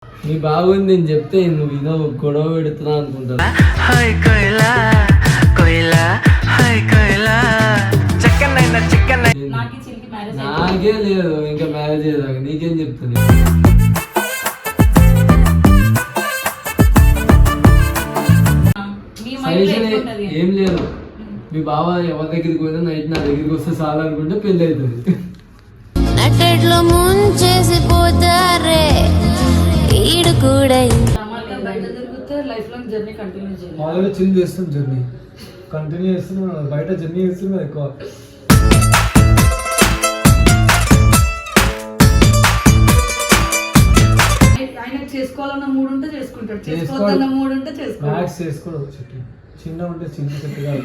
నీ బాగుంది నేను చెప్తే నువ్వు ఇదో గొడవ పెడుతున్నా అనుకుంటా. నాకే లేదు ఇంకా మ్యారేజ్ అయ్యేదాకా నీకేం చెప్తుంది. ఏం లేదు మీ బావ ఎవరి దగ్గరికి పోయినా నైట్ నా దగ్గరికి వస్తే చాలు అనుకుంటే పెళ్లి అవుతుంది. ఆల్రెడీ చిల్ చేస్తాం, జర్నీ కంటిన్యూ చేస్తున్నాం, బయట జర్నీ చేస్తున్నాం ఎక్కువ. చేసుకోవాలన్న మూడు ఉంటే చేసుకుంటాడు, చేసుకోవాలన్న మూడు ఉంటే చేసుకోడు. చిన్న ఉంటే చిన్న చెట్టు కాదు.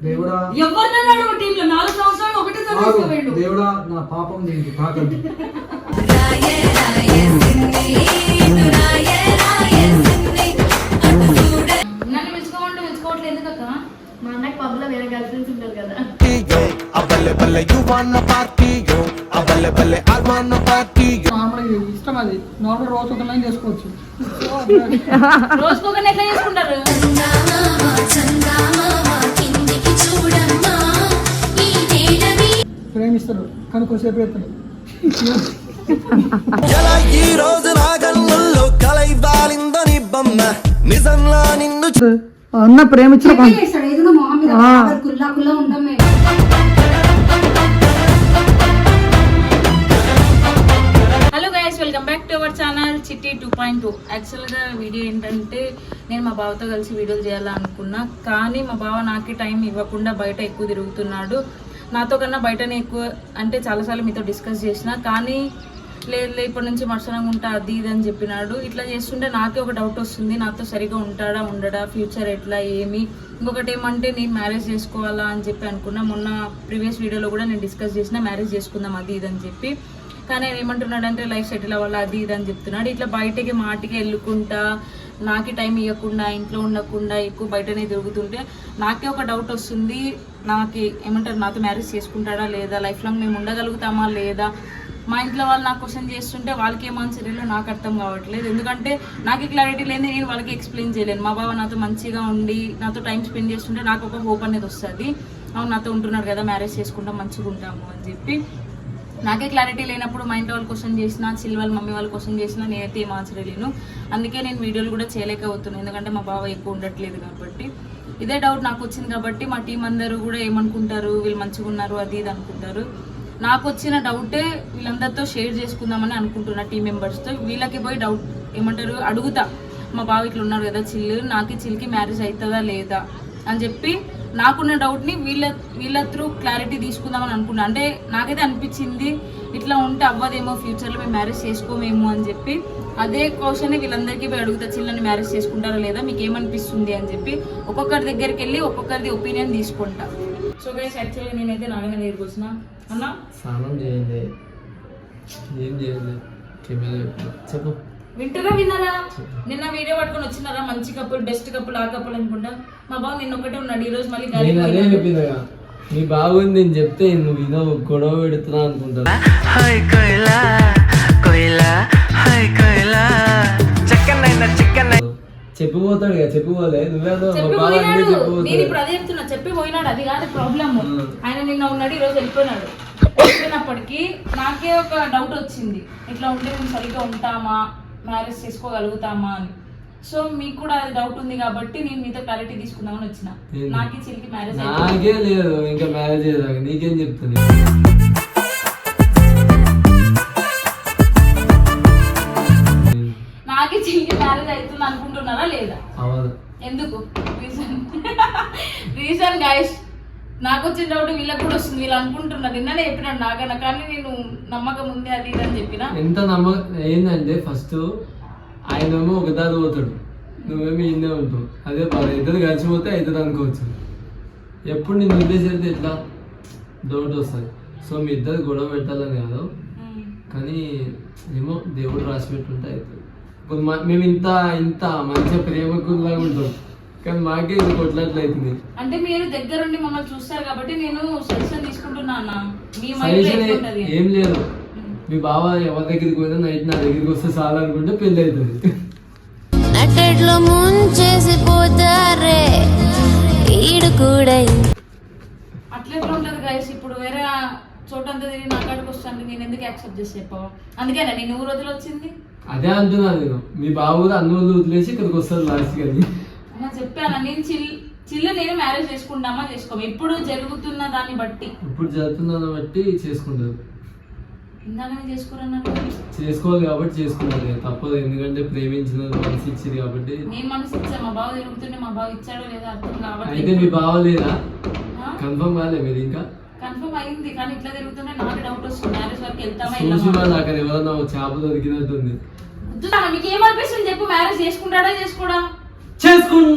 దేవుడా దేవుడా నా పాపం దీనికి తాకండి. నన్ను మెచ్చుకోమంటే మెచ్చుకోవట్లేదు ఎందుకక్క? మా అన్నకి పబ్లో వేరే గర్ల్ ఫ్రెండ్స్ ఉంటారు కదా. ఇష్టం అది నార్మల్ రోజు ఒక లైన్ చేసుకోవచ్చు. రోజుకొక ఎట్లా చేసుకుంటారు? ప్రేమిస్తారు కానీ కొంచెంసేపు ఎత్తాడు. అన్న ప్రేమించిన hello guys, welcome back to our channel చిట్టి 2.2. యాక్చువల్గా వీడియో ఏంటంటే నేను మా బావతో కలిసి వీడియోలు చేయాలనుకున్నా, కానీ మా బావ నాకే టైం ఇవ్వకుండా బయట ఎక్కువ తిరుగుతున్నాడు. నాతో కన్నా బయటనే ఎక్కువ, అంటే చాలాసార్లు మీతో డిస్కస్ చేసిన, కానీ లేదు ఇప్పటి నుంచి మర్సనంగా ఉంటా అది ఇది అని చెప్పినాడు. ఇట్లా చేస్తుంటే నాకే ఒక డౌట్ వస్తుంది, నాతో సరిగా ఉంటాడా ఉండడా, ఫ్యూచర్ ఎట్లా ఏమి. ఇంకొకటి ఏమంటే నేను మ్యారేజ్ చేసుకోవాలా అని చెప్పి అనుకున్నా. మొన్న ప్రీవియస్ వీడియోలో కూడా నేను డిస్కస్ చేసిన మ్యారేజ్ చేసుకుందాం అది ఇది అని చెప్పి, కానీ ఆయన ఏమంటున్నాడంటే లైఫ్ సెటిల్ అవ్వాలి అది ఇది అని చెప్తున్నాడు. ఇట్లా బయటకి మాటికి వెళ్ళుకుంటా, నాకే టైం ఇవ్వకుండా, ఇంట్లో ఉండకుండా ఎక్కువ బయటనే తిరుగుతుంటే నాకే ఒక డౌట్ వస్తుంది. నాకు ఏమంటారు, నాతో మ్యారేజ్ చేసుకుంటాడా లేదా, లైఫ్ లాంగ్ మేము ఉండగలుగుతామా లేదా. మా ఇంట్లో వాళ్ళు నాకు క్వశ్చన్ చేస్తుంటే వాళ్ళకి ఏమనిసరిలో నాకు అర్థం కావట్లేదు. ఎందుకంటే నాకు క్లారిటీ లేని నేను వాళ్ళకి ఎక్స్ప్లెయిన్ చేయలేను. మా బావ నాతో మంచిగా ఉండి నాతో టైం స్పెండ్ చేస్తుంటే నాకు ఒక హోప్ అనేది వస్తుంది, అవును నాతో ఉంటున్నారు కదా మ్యారేజ్ చేసుకుంటాం మంచిగా ఉంటాము అని చెప్పి. నాకే క్లారిటీ లేనప్పుడు మా ఇంట్లో వాళ్ళు క్వశ్చన్ చేసినా, వాళ్ళ మమ్మీ వాళ్ళు క్వశ్చన్ చేసినా నేనైతే ఏం ఆన్సర్ లేను. అందుకే నేను వీడియోలు కూడా చేయలేకపోతున్నాను, ఎందుకంటే మా బావ ఎక్కువ ఉండట్లేదు కాబట్టి. ఇదే డౌట్ నాకు వచ్చింది కాబట్టి మా టీం అందరూ కూడా ఏమనుకుంటారు, వీళ్ళు మంచిగా ఉన్నారు అది ఇది అనుకుంటారు. నాకు వచ్చిన డౌటే వీళ్ళందరితో షేర్ చేసుకుందామని అనుకుంటున్నా, టీం మెంబర్స్తో. వీళ్ళకి పోయి డౌట్ ఏమంటారు అడుగుతా, మా బావ ఇట్లా ఉన్నారు కదా చిల్కి మ్యారేజ్ అవుతుందా లేదా అని చెప్పి నాకున్న డౌట్ని వీళ్ళ త్రూ క్లారిటీ తీసుకుందామని అనుకున్నా. అంటే నాకైతే అనిపించింది ఇట్లా ఉంటే అవ్వదేమో, ఫ్యూచర్లో మేము మ్యారేజ్ చేసుకోమేమో అని చెప్పి. అదే క్వశ్చన్ వీళ్ళందరికీ పోయి అడుగుతా, చిల్లని మ్యారేజ్ చేసుకుంటారా లేదా, మీకు ఏమనిపిస్తుంది అని చెప్పి ఒక్కొక్కరి దగ్గరికి వెళ్ళి ఒక్కొక్కరిది ఒపీనియన్ తీసుకుంటా. సో గైస్, యాక్చువల్గా నేనైతే నాగన దగ్గరికి వచ్చిన అన్న స్నానం చేయండి, ఏం చేయండి చెప్పు. వింటురా విన్నారా? నిన్న వీడియో పట్టుకొని వచ్చినారా, మంచి కప్పులు, బెస్ట్ కప్పులు, ఆ కప్పులు అనుకుంటా. మా బావ నిన్న ఒకటే ఉన్నాడు, ఈ రోజు మళ్ళీ నీ బాగుంది నేను చెప్తే నువ్వు ఇదో గొడవ పెడుతున్నా అనుకుంటా. చెప్పిపోతాడు కదా, చెప్పిపోలే నేను ఇప్పుడు అదే చెప్తున్నా, చెప్పి పోయినాడు, అది కాదు ప్రాబ్లమ్. ఆయన నిన్న ఉన్నాడు, ఈ రోజు వెళ్ళిపోయినాడు. వెళ్ళిపోయినప్పటికీ నాకే ఒక డౌట్ వచ్చింది, ఇట్లా ఉంటే మేము సరిగ్గా ఉంటామా, మ్యారేజ్ చేసుకోగలుగుతామా అని. సో మీకు కూడా అది డౌట్ ఉంది కాబట్టి నేను మీతో క్లారిటీ తీసుకుందామని వచ్చిన. నాకే చిల్కి మ్యారేజ్ నాకే లేదు ఇంకా మ్యారేజ్ అయ్యేదాకా నీకేం చెప్తుంది. నాకే చిల్కి మ్యారేజ్ అవుతుంది అనుకుంటున్నారా లేదా? ఎందుకు రీజన్ గైస్, నాకు వచ్చిన డౌట్ వీళ్ళకి కూడా వస్తుంది. వీళ్ళు అనుకుంటున్నారు, నిన్ననే చెప్పినాడు నాకన్నా, కానీ నేను నమ్మకం ఉంది అది ఇది అని చెప్పిన. ఎంత నమ్మకం ఏంటంటే ఫస్ట్ ఆయనేమో ఒక దారి పోతాడు, నువ్వేమో ఇన్నే ఉంటావు. అదే బాగా ఇద్దరు కలిసిపోతే అవుతుంది అనుకోవచ్చు. ఎప్పుడు నేను వదిలేసేది ఎట్లా డౌట్ వస్తుంది. సో మీ ఇద్దరు గొడవ పెట్టాలని కాదు, కానీ ఏమో దేవుడు రాసి పెట్టుంటే అవుతుంది. మేము ఇంత ఇంత మంచిగా ప్రేమకులాగా ఉంటాం, కానీ మాకే ఇది కొట్లాట్లు అవుతుంది. అంటే మీరు దగ్గరుండి మమ్మల్ని చూస్తారు కాబట్టి నేను సజెషన్ తీసుకుంటున్నా అన్న. మీ మైండ్ సజెషన్ ఉంటది ఏం లేదు. మీ బావ ఎవరి దగ్గరికి పోయినా నైట్ నా దగ్గరికి వస్తే చాలు అనుకుంటే పెళ్లి అవుతుంది. నట్టెట్లో ముంచేసిపోతారే ఈడు కూడా. అట్లా ఎట్లా ఉంటది గైస్? ఇప్పుడు వేరే చోటంతా తిరిగి నా కాడికి వస్తాను, నేను ఎందుకు యాక్సెప్ట్ చేసి చెప్పావా? అందుకేనా నేను 100 రోజులు వచ్చింది. అదే అంటున్నాను నేను. మీ బావ కూడా అన్ని రోజులు వదిలేసి ఇక్కడికి వస్తారు లాస్ట్ కానీ. చెప్పాను నేను చిల్లు నేను మ్యారేజ్ చేసుకుంటామా చేసుకోము. ఇప్పుడు జరుగుతున్న దాన్ని బట్టి, ఇప్పుడు జరుగుతున్న బట్టి చేసుకుంటారు. ఇందాకనే చేసుకోరన్నా. చేసుకోవాలి కాబట్టి చేసుకుంటారు, తప్పదు. ఎందుకంటే ప్రేమించిన మనసు ఇచ్చింది కాబట్టి. నేను మనసు ఇచ్చా, మా బావ తిరుగుతుంటే మా బావ ఇచ్చాడో లేదా అర్థం కాబట్టి. అయితే మీ బావ లేదా కన్ఫర్మ్ కాలే మీరు ఇంకా? కన్ఫర్మ్ అయింది కానీ ఇట్లా తిరుగుతుంటే నాకు డౌట్ వస్తుంది. మ్యారేజ్ వరకు వెళ్తామా చూసి వాళ్ళు అక్కడ ఎవరన్నా చేప దొరికినట్టుంది. మీకు ఏమనిపిస్తుంది చెప్పు? మ్యారేజ్ చేసుకుంటాడా చేసుకోడా? చేసుకోరు.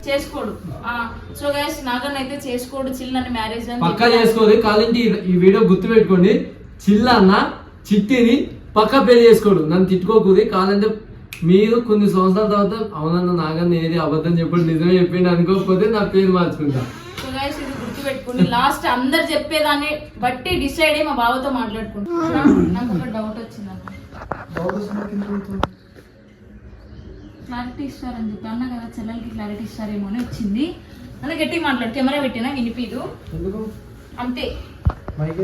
చేసుకోడు. సో గైస్ నాగన్ అయితే చేసుకోడు చిల్లని మ్యారేజ్ అని పక్కా చేసుకోదు. కాదంటే ఈ వీడియో గుర్తు పెట్టుకోండి. చిల్ల అన్న చిట్టిని పక్కా పెళ్లి చేసుకోడు. నన్ను తిట్టుకోకూడదు. కాదంటే మీరు కొన్ని సంవత్సరాల తర్వాత అవునన్న నాగన్న ఏది అబద్ధం చెప్పండి నిజమే చెప్పిండి అనుకోకపోతే నా పేరు మార్చుకుంటా. సో గైస్ ఇది గుర్తు పెట్టుకోండి. లాస్ట్ అందరు చెప్పేదాన్ని బట్టి డిసైడ్ అయ్యి మా బావతో మాట్లాడుకుంటా. నాకు ఒక డౌట్ వచ్చింది అన్న. క్లారిటీ ఇస్తారని చెప్పి అన్న కదా, చెల్లెలకి క్లారిటీ ఇస్తారేమో అని వచ్చింది. అన్న గట్టిగా మాట్లాడు. కెమెరా పెట్టినా వినిపిదు అంతే. మైక్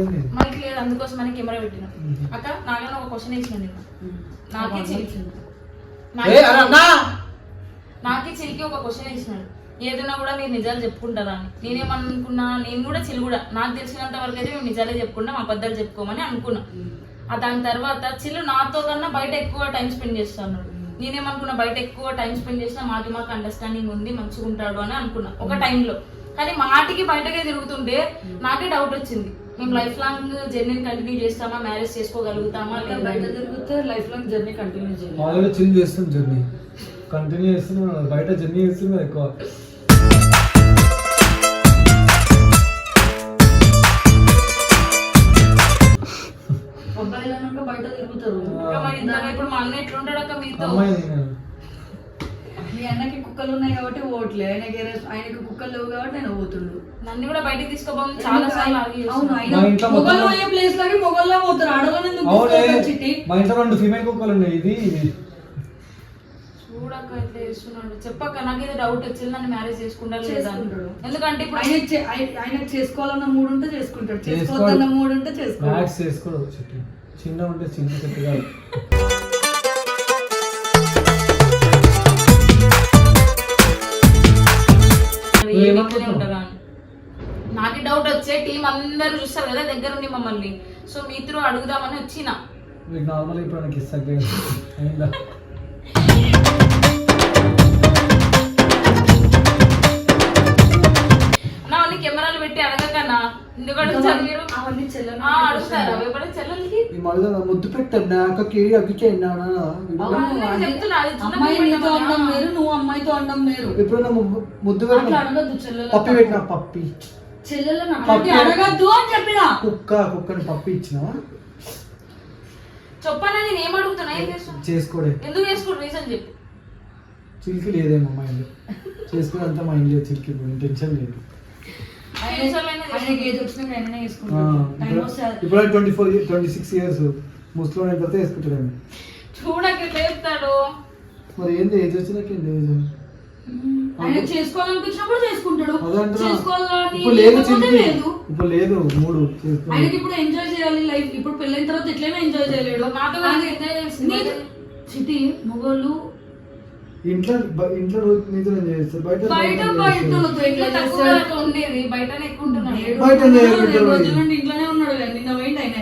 లేదు అందుకోసం అని కెమెరా పెట్టినా. అక్క నాగన్న ఒక క్వశ్చన్ వేసిన నిన్న. నాకే చిలికి ఒక క్వశ్చన్ వేసినాడు. ఏదైనా కూడా మీరు నిజాలు చెప్పుకుంటారా అని. నేనేమనుకున్నా, నేను కూడా చిలు కూడా నాకు తెలిసినంత వరకు అయితే మేము నిజాలే చెప్పుకుంటాం, అబద్ధాలు చెప్పుకోమని అనుకున్నా. దాని తర్వాత చిల్లు నాతో కన్నా బయట ఎక్కువ టైం స్పెండ్ చేస్తాను. నేనేమనుకున్నా బయట ఎక్కువ టైం స్పెండ్ చేసినా మాకు అండర్స్టాండింగ్ ఉంది, మంచిగా ఉంటాడు అని అనుకున్నా ఒక టైంలో. కానీ మాటికి బయటకే తిరుగుతుంటే నాకే డౌట్ వచ్చింది. మేము లైఫ్ లాంగ్ జర్నీని కంటిన్యూ చేస్తామా, మ్యారేజ్ చేసుకోగలుగుతామా? బయట తిరిగితే లైఫ్ లాంగ్ జర్నీ కంటిన్యూ చేయాలి. ఆల్రెడీ చిల్ చేస్తాం, జర్నీ కంటిన్యూ చేస్తున్నాం. బయట జర్నీ చేస్తున్నాం ఎక్కువ. అబ్బాయిలు బయట తిరుగుతారు. ఇప్పుడు మా అన్న ఎట్లుంటాడక్క మీతో? మీ అన్నకి కుక్కలు ఉన్నాయి కాబట్టి ఓట్లే, ఆయనకి కుక్కలు లేవు కాబట్టి ఆయన పోతుండు. నన్ను కూడా బయటకు తీసుకోబోమని చాలా సార్లు అవును, ఆయన మొగలు పోయే ప్లేస్ లాగే మొగల్లా పోతారు. ఆడవాళ్ళు ఎందుకు చిట్టి? మా ఇంట్లో 2 ఫీమేల్ కుక్కలు ఉన్నాయి. ఇది చూడక్క ఎట్లా చేస్తున్నాడు చెప్పక్క. నాకేదో డౌట్ వచ్చింది, నన్ను మ్యారేజ్ చేసుకుంటారు లేదా? ఎందుకంటే ఇప్పుడు ఆయన చేసుకోవాలన్న మూడు ఉంటే చేసుకుంటాడు, చేసుకోవాలన్న మూడు ఉంటే చేసుకోడు. చిన్న ఉంటే చిన్న చెట్టు కాదు. నాకే డౌట్ వచ్చే టీం అందరూ చూస్తారు కదా దగ్గర ఉండి మమ్మల్ని. సో మీ త్రూ అడుగుదామని వచ్చిన. నార్మల్ ఇప్పుడు నాకు ఇస్తా కెమెరాలు పెట్టి అడగకన్నా ఎందుకు అడుగుతారు మీరు? అవన్నీ చెల్లెలు అడుగుతారు ఎవరు చెల్లెలకి ముద్దు పెట్టాను అక్కకి చెప్తున్నా. అమ్మాయి నీతో అండం వేరు, నువ్వు అమ్మాయితో అండం వేరు. ఎప్పుడైనా ముద్దు అడగద్దు చెల్లెలు. పప్పి పెట్టినా పప్పి చెల్లెలను అడగద్దు అని చెప్పినా. కుక్కని పప్పి ఇచ్చినావా? చెప్పనా నేను ఏం అడుగుతున్నా? ఏం చేసుకోడే. ఎందుకు చేసుకోడు? రీజన్ చెప్పు. చిలికి లేదేమో మైండ్. చేసుకుని అంతా మైండ్ లేదు చిలికి, టెన్షన్ లేదు. ఇప్పుడు 26 ఇయర్స్ ముస్లిం అయిపోతే వేసుకుంటాడు. చూడకి చెప్తాడు మరి ఏంది ఏజ్ వచ్చినాక ఏంది ఏజ్? ఆయన చేసుకోవాలనిపించినప్పుడు చేసుకుంటాడు. ఇప్పుడు లేదు మూడు. ఆయనకి ఇప్పుడు ఎంజాయ్ చేయాలి లైఫ్. ఇప్పుడు పెళ్ళైన తర్వాత ఎట్లయినా ఎంజాయ్ చేయలేడు. సిటీ మొగోళ్ళు ఇంట్లో నీతో చేస్తారు, బయట ఉండేది బయటనే ఎక్కువ ఇంట్లోనే ఉన్నాడు. నిన్న వెయిట్ అయినా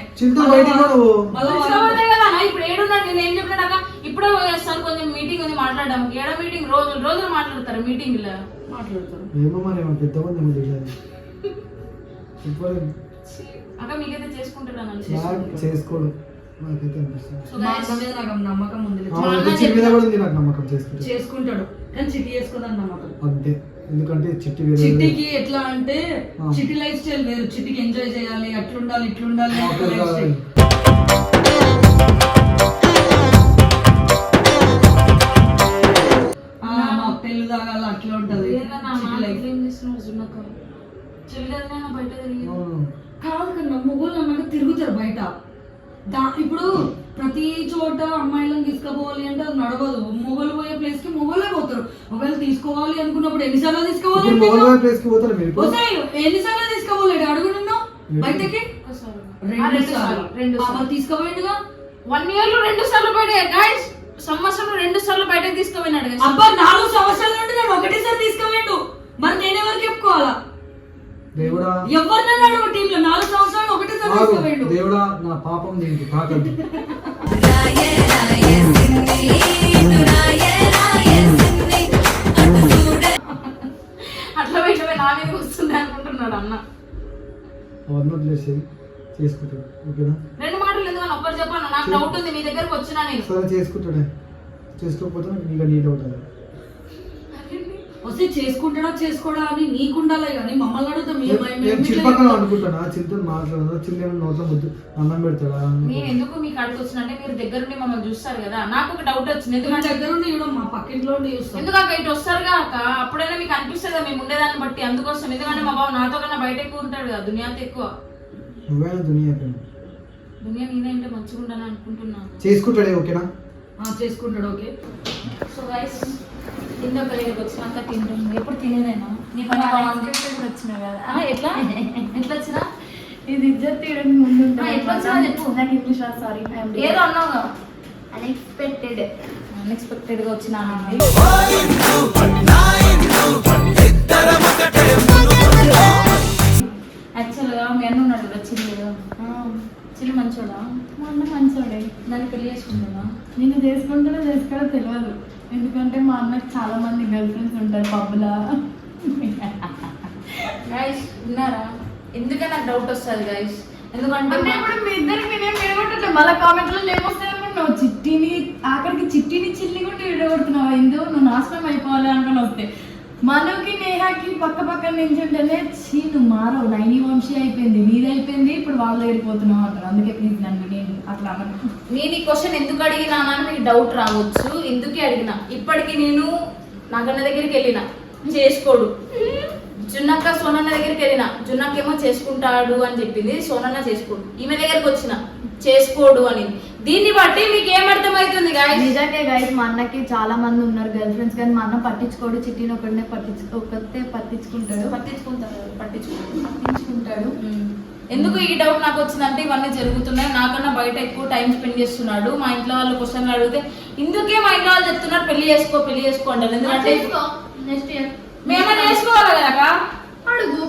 ఇప్పుడు ఏడున్నాడు. నేను ఏం చెప్పినాక ఇప్పుడే వేస్తాను, కొంచెం మీటింగ్ ఉంది మాట్లాడడం. ఏడో మీటింగ్ రోజులు మాట్లాడతారు, మీటింగ్ మాట్లాడతారు. ఏమో మరి పెద్దమంది అక్క మీకైతే చేసుకుంటాడు చేసుకోడు. చేసుకుంటాడు కానీ చిట్టి చేసుకోదని నమ్మకం అంతే. ఎందుకంటే చిట్టికి ఎట్లా అంటే చిట్టి లైఫ్ స్టైల్ వేరు. చిట్టికి ఎంజాయ్ చేయాలి, అట్లుండాలి ఇట్లుండాలి. నీళ్ళు తాగాలి అట్లా ఉంటది ఏందన్నా ఏం చేస్తున్నావు జున్నక్క చెల్లిదైనా బయట తిరిగి కాదు కన్నా మొగోళ్ళు అన్నాక తిరుగుతారు బయట ఇప్పుడు ప్రతి చోట అమ్మాయిలను తీసుకుపోవాలి అంటే అది నడవదు. మొగలు పోయే ప్లేస్ కి మొగలే పోతారు. ఒకవేళ తీసుకోవాలి అనుకున్నప్పుడు ఎన్నిసార్లు తీసుకోవాలి ఎన్నిసార్లు తీసుకోవాలి అడుగు నిన్ను బయటకి 2 సార్లు తీసుకోపోయిండుగా 1 year లో 2 సార్లు బయట గైస్ సంవత్సరంలో 2 సార్లు బయటకు తీసుకుపోయినాడు. అబ్బా 4 సంవత్సరాల నుండి నేను ఒకటేసారి తీసుకుపోయిండు. మరి నేనెవరికి చెప్పుకోవాలా? దేవుడా ఎవరినైనా అడుగు టీంలో 4 సంవత్సరాలు ఒకటేసారి తీసుకుపోయిండు. దేవుడా నా పాపం దీనికి తాకద్దు. అట్లా పెట్టమే నా మీద వస్తుంది అనుకుంటున్నాడు అన్న. చేసుకుంటాడు ఓకేనా? 2 మాటలు ఎందుకని ఒక్కరు చెప్పాను. నాకు డౌట్ ఉంది మీ దగ్గరకు వచ్చినా నేను. సరే చేసుకుంటాడే. చేసుకోకపోతే నీకు నీ డౌట్ అది. వస్తే చేసుకుంటాడా చేసుకోడా అని నీకుండాలే కానీ మమ్మల్ని అడుగుతాం. చిన్నపక్కన అనుకుంటానా చింత మాట్లాడదా చిన్న నోట్ల ముద్దు అన్నం పెడతాడా? నేను ఎందుకు మీకు అడిగి వచ్చినంటే మీరు దగ్గరుండి మమ్మల్ని చూస్తారు కదా. నాకు ఒక డౌట్ వచ్చింది. ఎందుకంటే దగ్గరుండి ఇవ్వడం మా పక్కింట్లో చూస్తాం. ఎందుకు ఇటు వస్తారుగా అక్క అప్పుడైనా మీకు అనిపిస్తుంది కదా మేము ఉండేదాన్ని బట్టి. అందుకోసం ఎందుకంటే మా బావ నాతో కన్నా బయట ఎక్కువ ఉంటాడు కదా దునియాతో ఎక్కువ. నువ్వేనా దునియా దునియా నేనంటే మంచిగా ఉంటాను అనుకుంటున్నాను. చేసుకుంటాడే ఓకేనా? చేసుకుంటాడు ఓకే. సో గైస్ ఇందాక దగ్గరికి వచ్చినాక తింటుంది. ఎప్పుడు తినేదేనా నీ పని వచ్చినా కదా. ఎట్లా ఎట్లా వచ్చినా ఇది ఇజ్జత్ తీయడానికి ముందు ఎట్లా వచ్చినా చెప్పు. నాకు ఇంగ్లీష్ సారీ ఏదో అన్నావుగా అన్ఎక్స్పెక్టెడ్ గా వచ్చినా. యాక్చువల్గా మీ అన్న ఉన్నాడు కదా చిల్లు. చిల్లు మంచోడా? మా అన్న మంచోడే. దాన్ని పెళ్లి చేసుకుంటాడా? నేను చేసుకుంటానో చేసుకోవడం తెలియదు. ఎందుకంటే మా అన్నకి చాలా మంది గర్ల్ ఫ్రెండ్స్ ఉంటారు పబ్లా. గైస్ విన్నారా? ఎందుకే నాకు డౌట్ వస్తుంది గైస్. ఎందుకంటే ఇప్పుడు మీ ఇద్దరికి నేనేం విడగొట్టా. మళ్ళీ కామెంట్లో ఏమొస్తాయి అనుకుంటున్నావు? చిట్టిని ఆఖరికి చిట్టిని చిల్లి కూడా విడగొడుతున్నావు. ఎందుకు నువ్వు నాశనం అయిపోవాలి అనుకుని వస్తే మనకి నేహాకి పక్క పక్కన నించుంటేనే చీ నువ్వు మారవు 90 వంశీ అయిపోయింది నీది అయిపోయింది ఇప్పుడు వాళ్ళ వెళ్ళిపోతున్నావు అంటారు. అందుకే ప్లీజ్ నన్ను నేను అట్లా అన్నాను. నేను ఈ క్వశ్చన్ ఎందుకు అడిగినా అని మీకు డౌట్ రావచ్చు. ఎందుకే అడిగినా ఇప్పటికి నేను నాగన్న దగ్గరికి వెళ్ళిన చేసుకోడు. జున్నక్క సోనన్న దగ్గరికి వెళ్ళిన జున్నక్కేమో చేసుకుంటాడు అని చెప్పింది. సోనన్న చేసుకోడు. ఈమె దగ్గరికి వచ్చిన చేసుకోడు అని. దీన్ని బట్టి మీకు ఏమర్థమవుతుంది గాయస్? నిజంగా గాయస్ మా అన్నకి చాలా మంది ఉన్నారు గర్ల్ ఫ్రెండ్స్ కానీ మా అన్న పట్టించుకోడు. చిట్టిని ఒకటే పట్టించుకుంటాడు. ఎందుకు ఈ డౌట్ నాకు వచ్చిందంటే ఇవన్నీ జరుగుతున్నాయి. నాకన్నా బయట ఎక్కువ టైం స్పెండ్ చేస్తున్నాడు. మా ఇంట్లో వాళ్ళు క్వశ్చన్లు అడిగితే ఇందుకే మా ఇంట్లో వాళ్ళు చెప్తున్నారు పెళ్లి చేసుకో అంటారు. ఎందుకంటే నెక్స్ట్ ఇయర్ మేమన్నా చేసుకోవాలి కదా. అడుగు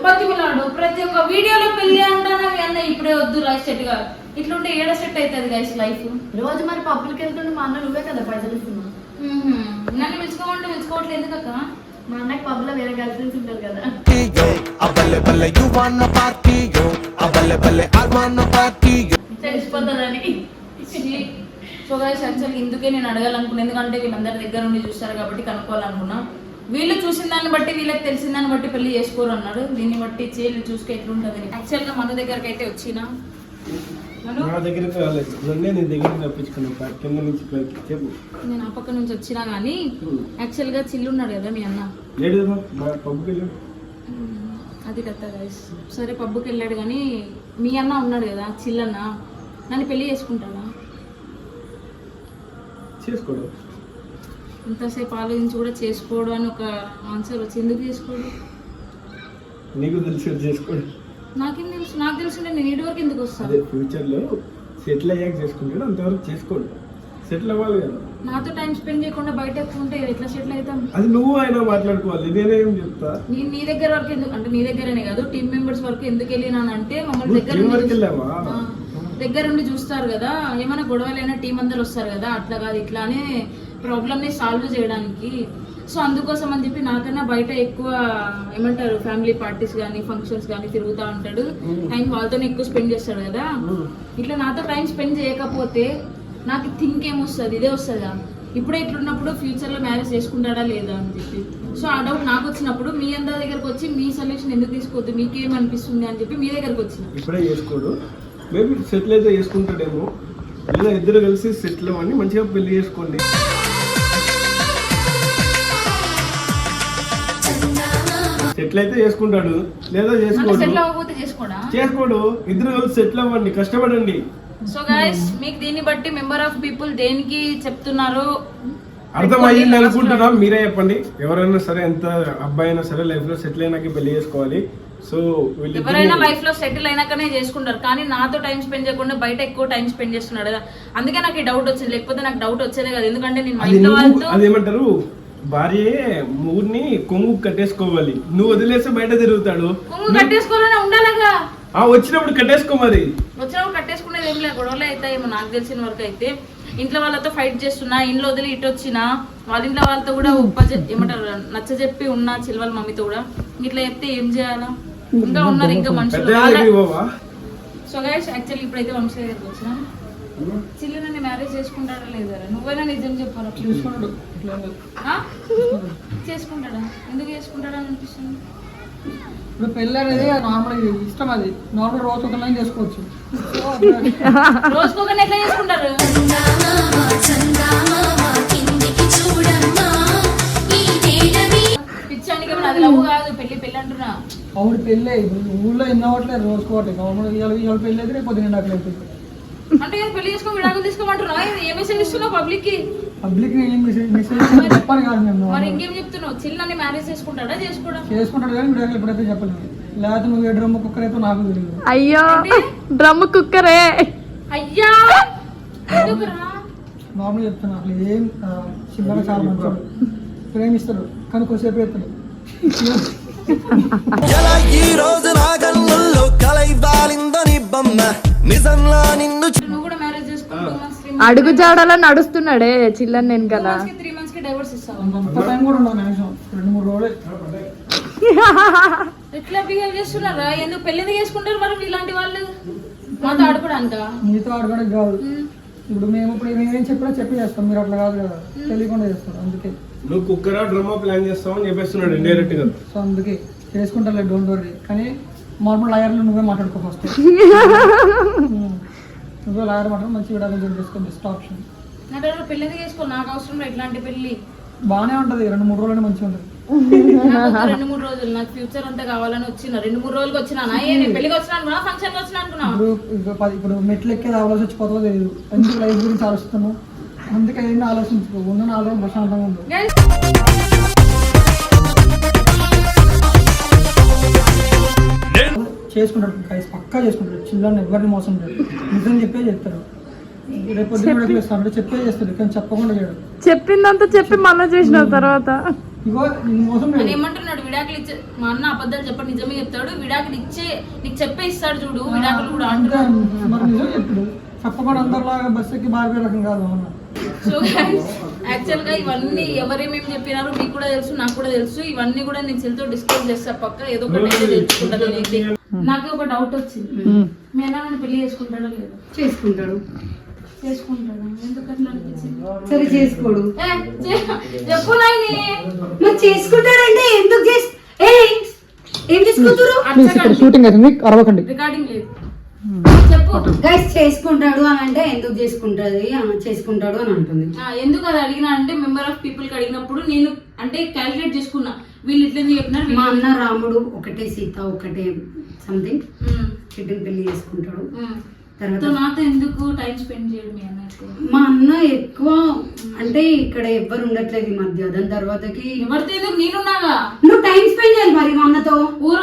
బతిమిలాడు ప్రతి ఒక్క వీడియోలో పెళ్లి అంటానా మీ అన్న ఇప్పుడే వద్దు లైఫ్ సెట్ గా. ఇట్లుంటే ఏడ సెట్ అవుతుంది గైస్ లైఫ్. రోజు మరి పబ్బులకి వెళ్తుంటే మా అన్న నువ్వే కదా పైసలు ఇస్తున్నావు. నన్ను పిలుచుకోవట్లేదు ఎందుకక్క? మా అన్నకి పబ్లో వేరే గర్ల్ ఫ్రెండ్స్ ఉంటారు కదా. తెలిసిపోతుందని. సో గైస్ యాక్చువల్లీ ఇందుకే నేను అడగాలనుకున్నాను. ఎందుకంటే వీళ్ళందరి దగ్గర నుండి చూస్తారు కాబట్టి కనుక్కోవాలనుకున్నా. వీళ్ళు చూసిన దాన్ని బట్టి వీళ్ళకి తెలిసిన దాన్ని బట్టి పెళ్లి చేసుకోరు అన్నాడు. దీన్ని బట్టి చేయాలి చూసుకు ఎట్లుంటుంది. యాక్చువల్గా మన దగ్గరకు అయితే వచ్చినా నేను ఆ పక్క నుంచి వచ్చినా కానీ యాక్చువల్గా చిల్లు ఉన్నాడు కదా మీ అన్న. అది కదా గైస్. సరే పబ్బుకి వెళ్ళాడు కానీ మీ అన్న ఉన్నాడు కదా చిల్లన్న. నన్ను పెళ్లి చేసుకుంటాడా? చేసుకోడు. ఇంతసేపు ఆలోచించి కూడా చేసుకోవడం అని ఒక ఆన్సర్ వచ్చి ఎందుకు చేసుకోడు? నీకు తెలిసి చేసుకోడు. నాకేం తెలుసు? నాకు తెలుసుంటే నేను ఇటు వరకు ఎందుకు వస్తాను? అదే ఫ్యూచర్లో సెటిల్ అయ్యాక చేసుకుంటాడు. అంతవరకు చేసుకోడు. సెటిల్ అవ్వాలి కదా. నాతో టైం స్పెండ్ చేయకుండా బయట ఎక్కువ ఉంటే ఎట్లా సెటిల్ అవుతాం? అది నువ్వు ఆయన మాట్లాడుకోవాలి. నేనేం చెప్తా. నేను నీ దగ్గర వరకు ఎందుకు అంటే నీ దగ్గరనే కాదు టీమ్ మెంబర్స్ వరకు ఎందుకు వెళ్ళినానంటే మమ్మల్ని దగ్గర ఉండి చూస్తారు కదా. ఏమైనా గొడవలైనా టీం అందరు వస్తారు కదా. అట్లా కాదు ఇట్లా అని ప్రాబ్లమ్ని సాల్వ్ చేయడానికి. సో అందుకోసం అని చెప్పి నాకన్నా బయట ఎక్కువ ఏమంటారు ఫ్యామిలీ పార్టీస్ కానీ ఫంక్షన్స్ కానీ తిరుగుతూ ఉంటాడు. టైం వాళ్ళతోనే ఎక్కువ స్పెండ్ చేస్తాడు కదా. ఇట్లా నాతో టైం స్పెండ్ చేయకపోతే నాకు థింక్ ఏమొస్తుంది? ఇదే వస్తుందా? ఇప్పుడే ఇట్లున్నప్పుడు ఫ్యూచర్లో మ్యారేజ్ చేసుకుంటాడా లేదా అని చెప్పి. సో ఆ డౌట్ నాకు వచ్చినప్పుడు మీ అందరి దగ్గరకు వచ్చి మీ సొల్యూషన్ ఎందుకు తీసుకోవద్దు మీకేమనిపిస్తుంది అని చెప్పి మీ దగ్గరకు వచ్చిన. ఇప్పుడే చేసుకోడు. మేబీ సెటిల్ అయితే చేసుకుంటాడేమో. లేదా ఇద్దరు కలిసి సెటిల్ అవ్వండి మంచిగా పెళ్లి చేసుకోండి. సెటిల్ అయితే చేసుకుంటాడు లేదా చేసుకోడు సెటిల్ అవ్వకపోతే చేసుకోడు. ఇద్దరు కలిసి సెటిల్ అవ్వండి, కష్టపడండి. సో గైస్ మీకు దీన్ని బట్టి మెంబర్ ఆఫ్ పీపుల్ దేనికి చెప్తున్నారు అర్థమయ్యింది అనుకుంటున్నాం, మీరే చెప్పండి. ఎవరైనా సరే, ఎంత అబ్బాయి అయినా సరే లైఫ్ లో సెటిల్ అయినాక పెళ్లి చేసుకోవాలి. సో ఎవరైనా లైఫ్ లో సెటిల్ అయినాకనే చేసుకుంటారు, కానీ నాతో టైం స్పెండ్ చేయకుండా బయట ఎక్కువ టైం స్పెండ్ చేస్తున్నాడు కదా, అందుకే నాకు ఈ డౌట్ వచ్చింది. లేకపోతే నాకు డౌట్ వచ్చేదే కదా, ఎందుకంటే నేను మా ఇంట్లో వాళ్ళతో అదేమంటారు, భార్య మూడిని కొంగు కట్టేసుకోవాలి. నువ్వు వదిలేస్తే బయట తిరుగుతాడు. కొంగు కట్టేసుకోవాలని ఉండాలగా, వచ్చినప్పుడు కట్టేసుకో. మరి వచ్చినప్పుడు కట్టేసుకునేది ఏం లేదు, గొడవలే అవుతాయేమో నాకు తెలిసిన వరకు అయితే. ఇంట్లో వాళ్ళతో ఫైట్ చేస్తున్నా, ఇంట్లో వదిలి ఇటు వచ్చినా, వాళ్ళ ఇంట్లో వాళ్ళతో కూడా ఏమంటారు నచ్చ చెప్పి ఉన్నా, చిల్వల మమ్మీతో కూడా ఇట్లా చెప్తే ఏం చేయాలా? ఇంకా ఉన్నారు ఇంకా మనుషులు. సో గైస్ యాక్చువల్లీ ఇప్పుడైతే వంశీ దగ్గరికి వచ్చినా, చిల్లు నన్ను మ్యారేజ్ చేసుకుంటాడా లేదా? నువ్వైనా నిజం చెప్పాలి. చేసుకుంటాడా? ఎందుకు చేసుకుంటాడా అని అనిపిస్తుంది? ఇప్పుడు పెళ్ళి అనేది నార్మల్ ఇష్టం, అది నార్మల్ రోజు ఒకలాగా చేసుకోవచ్చు. రోజుకొకరిని ఎట్లా చేసుకుంటారు? పిచ్చానికి అది లవ్ కాదు, పెళ్లి పెళ్లి అంటున్నా. అవును పెళ్ళి ఇప్పుడు ఊళ్ళో ఎన్నో అవ్వట్లేదు, రోజుకోవట్లేదు. నార్మల్ ఇవాళ పెళ్ళి అయితే రేపు పొద్దున్న నాకు అవుతుంది. అంటే పెళ్లి చేసుకొని విడాకులు తీసుకోమంటున్నావు? ఏ మెసేజ్ ఇస్తున్నావు పబ్లిక్ కి? పబ్లిక్ మెసేజ్ చెప్పాను కాదు మేము. మరి ఇంకేం చెప్తున్నావు? చిల్లని మ్యారేజ్ చేసుకుంటాడా చేసుకోవడం? చేసుకుంటాడు కానీ విడాకులు ఎప్పుడైతే చెప్పలేదు. లేకపోతే నువ్వు ఏ డ్రమ్ కుక్కర్ అయితే నాకు తెలియదు. అయ్యో డ్రమ్ కుక్కరే. అయ్యా ఎందుకురా? నార్మల్ చెప్తున్నా, అట్లా ఏం చిన్నగా చాలా మంచివాడు, ప్రేమిస్తాడు కానీ కొద్దిసేపు ఎత్తాడు. నువ్వు కూడా మ్యారేజ్ చేసుకుంటూ అడుగు జాడలా నడుస్తున్నాడే చిల్లని నేను కదా. 3 months కి డైవర్స్ ఇస్తావు? అంత టైం కూడా ఉండదు మ్యాక్సిమం 2-3 రోజులే. ఎట్లా బిహేవ్ చేస్తున్నారా? ఎందుకు పెళ్లి చేసుకుంటారు మరి ఇలాంటి వాళ్ళు? మాతో ఆడుకోవడానిక? మీతో ఆడుకోవడానికి కాదు. ఇప్పుడు మేము ఇప్పుడు మేమేం చెప్పినా చెప్పి చేస్తాం, మీరు అట్లా కాదు కదా, తెలియకుండా చేస్తారు. అందుకే నువ్వు కుక్కరా డ్రమ్మా ప్లాన్ చేస్తావని చెప్పేస్తున్నాడు ఇండైరెక్ట్ గా. సో అందుకే చేసుకుంటా, డోంట్ వరీ. కానీ నార్మల్ లాయర్లు నువ్వే మాట్లాడుకో ఫస్ట్. నువ్వే లాయర్ మాట్లాడు, మంచి విడాకులు చేసుకో, బెస్ట్ ఆప్షన్. నా పెళ్లి చేసుకో, నాకు అవసరం లేదు ఇట్లాంటి పెళ్లి. బాగానే ఉంటుంది, 2-3 రోజులనే మంచిగా ఉంటుంది. 2-3 రోజులు నాకు ఫ్యూచర్ అంతా కావాలని వచ్చిన 2-3 రోజులకి వచ్చినా పెళ్లికి వచ్చినా అనుకున్నా, ఫంక్షన్ వచ్చినా అనుకున్నా. ఇప్పుడు మెట్లు ఎక్కేది ఆలోచించి వచ్చిపోతుందో తెలియదు, ఎందుకు లైఫ్ గురించి ఆలోచిస్తున్నావు? అందుకే ఏం ఆలోచించుకో, ఉన్న 4 రోజులు ప్రశాంతంగా ఉంటుంది. చేసుకుంటాడు గైస్, పక్కా చేసుకుంటాడు. చిల్లని ఎవరిని మోసం చేయడు, నిజం చెప్పే చెప్తాడు. రేపు అంటే చెప్పే చేస్తాడు, కానీ చెప్పకుండా చేయడు. చెప్పిందంతా చెప్పి మళ్ళీ చేసిన తర్వాత ఇగో మోసం చేయడు. ఏమంటున్నాడు? విడాకులు ఇచ్చే మా అన్న అబద్ధాలు చెప్ప నిజమే చెప్తాడు. విడాకులు ఇచ్చే నీకు చెప్పే ఇస్తాడు చూడు, విడాకులు కూడా అంటున్నాడు. మరి నిజం చెప్తాడు, చెప్పకుండా అందరిలాగా బస్ ఎక్కి బాగా రకం కాదు అన్న. సో యాక్చువల్ గా ఇవన్నీ ఎవరేమేమి చెప్పినారో మీకు కూడా తెలుసు, నాకు కూడా తెలుసు. ఇవన్నీ కూడా నేను చెల్లితో డిస్కస్ చేస్తా, పక్క ఏదో ఒకటి అయితే తెలుసుకుంటాను నేనైతే. నాకు ఒక డౌట్ వచ్చింది, మీ అన్న నన్ను పెళ్లి చేసుకుంటాడో లేదో? చేసుకుంటాడు. చేసుకుంటాడా? ఎందుకు అట్లా అనిపించింది? సరే చేసుకోడు. చెప్పు నాయని. మరి చేసుకుంటాడంటే ఎందుకు ఏం చేసుకుంటారు? షూటింగ్ అవుతుంది, అరవకండి. రికార్డింగ్ లేదు. చెప్పు గైస్. చేసుకుంటాడు అని అంటే ఎందుకు చేసుకుంటాడు అని అంటుంది. ఎందుకు అది అడిగినా అంటే మెంబర్ ఆఫ్ పీపుల్ కి అడిగినప్పుడు నేను అంటే క్యాలిక్యులేట్ చేసుకున్నా, వీళ్ళు ఇట్లా చెప్పినారు. మా అన్న రాముడు ఒకటే, సీత ఒకటే, సంథింగ్ చిట్టిని పెళ్లి చేసుకుంటాడు. తర్వాత నాతో ఎందుకు టైం స్పెండ్ చేయడం? మీ అన్న మా అన్న ఎక్కువ అంటే ఇక్కడ ఎవ్వరు ఉండట్లేదు ఈ మధ్య. దాని తర్వాతకి ఎవరితో ఎందుకు, నేనున్నాగా. నువ్వు టైం స్పెండ్ చేయాలి మరి మా అన్నతో. ఊరు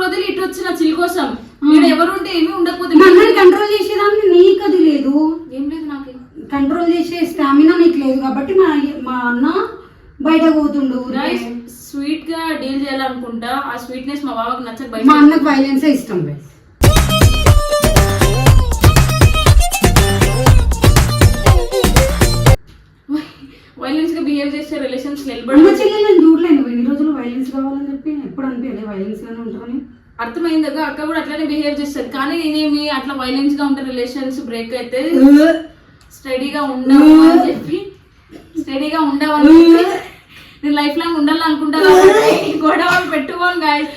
వదిలి ఇటు వచ్చిన చిల్ కోసం. ఇక్కడ ఎవరు ఉంటే ఏమి ఉండకపోతే మా అన్నని కంట్రోల్ చేసేదాన్ని నీకు అది లేదు. ఏం లేదు, నాకు కంట్రోల్ చేసే స్టామినా నీకు లేదు కాబట్టి మా అన్న బయట పోతుండు. స్వీట్ గా డీల్ చేయాలనుకుంటా, ఆ స్వీట్నెస్ మా బావకు నచ్చక మా అన్నకు వైలెన్స్ ఇష్టం. వైలెన్స్ గా బిహేవ్ చేసే రిలేషన్స్ అన్న చెల్లెలను చూడలేను ఎన్ని రోజులు వైలెన్స్ కావాలని చెప్పి. ఎప్పుడు అనిపించలే వైలెన్స్ గానే ఉంటారని. అర్థమైంది కదా, అక్క కూడా అట్లానే బిహేవ్ చేస్తుంది. కానీ నేనేమి అట్లా వైలెన్స్ గా ఉంటే రిలేషన్స్ బ్రేక్ అయితే స్టడీగా ఉండవు అని చెప్పి నేను లైఫ్ లాంగ్ ఉండాలనుకుంటాను. గొడవలు పెట్టుకోను గాయస్.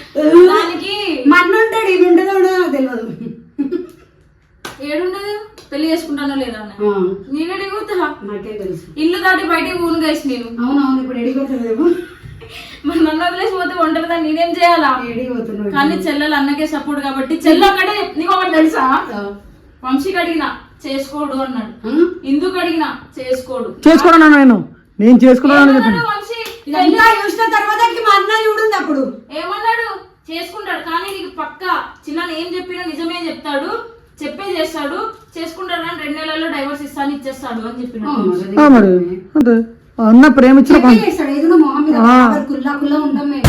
దానికి మన ఉంటాడు, ఇది ఉండదో తెలియదు. ఏడుండదు, పెళ్లి చేసుకుంటానో లేదా? నేను ఎడిగిపోతా, నాకేం తెలుసు. ఇల్లు దాటి బయటకు ఊను గైస్ నేను. అవునవును, ఇప్పుడు ఎడిగిపోతాడు. మరి నన్ను వదిలేసి పోతే ఒంటరిదా నేనేం చేయాలా? కానీ చెల్లెలు అన్నకే సపోర్ట్ కాబట్టి చెల్లె అక్కడే నీకు ఒకటి తెలుసా, వంశీకి అడిగినా చేసుకోడు అన్నాడు, ఇందుకు అడిగినా చేసుకోడు నేను చేసుకున్నాను చెప్పి వంశీ చూసిన తర్వాత మా అన్న చూడుంది అప్పుడు ఏమన్నాడు, చేసుకుంటాడు. కానీ నీకు పక్క చిన్న ఏం చెప్పినా నిజమే చెప్తాడు, చెప్పే చేస్తాడు, చేసుకుంటాడు అని 2 నెలల్లో డైవర్స్ ఇస్తాను ఇచ్చేస్తాడు అని చెప్పినాడు. మరి అంతే అన్న ప్రేమించిన ఏదో మొహం మీద కుల్లా కుల్లా ఉంటాం మేము.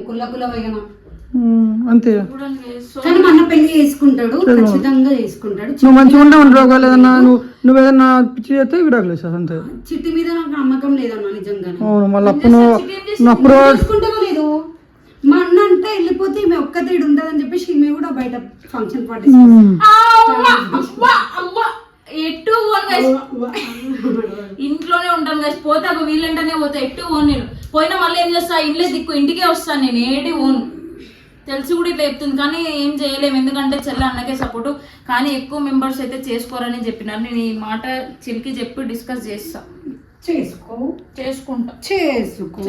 కుల్లా కుల్లా వేయనా అంతే. కానీ మా అన్న పెళ్లి చేసుకుంటాడు, ఖచ్చితంగా చేసుకుంటాడు. నువ్వు మంచిగా ఉంటావు లేదన్నా, నువ్వు ఏదన్నా పిచ్చి చేస్తే విడాకులు ఇస్తావు అంతే. చిట్టి మీద నాకు నమ్మకం లేదన్నా నిజంగా. అవును మళ్ళీ అప్పుడు చేసుకుంటావో లేదు, మా అన్న అంటే వెళ్ళిపోతే ఈమె ఒక్కతే ఉండదని చెప్పేసి ఈమె కూడా బయట ఫంక్షన్ పార్టీ ఎట్టు ఇంట్లోనే ఉంటాను గైస్, పోతే ఒక వీళ్ళంటేనే పోతా, ఎట్టు ఓన్ నేను పోయినా మళ్ళీ ఏం చేస్తా, ఇంట్లో దిక్కు ఇంటికే వస్తాను నేను, ఏటి ఓన్ తెలిసి కూడా ఇట్లా చెప్తుంది. కానీ ఏం చేయలేము, ఎందుకంటే చెల్లె అన్నకే సపోర్టు. కానీ ఎక్కువ మెంబర్స్ అయితే చేసుకోరని చెప్పినారు. నేను ఈ మాట చిలికి చెప్పి డిస్కస్ చేసుకుంటా.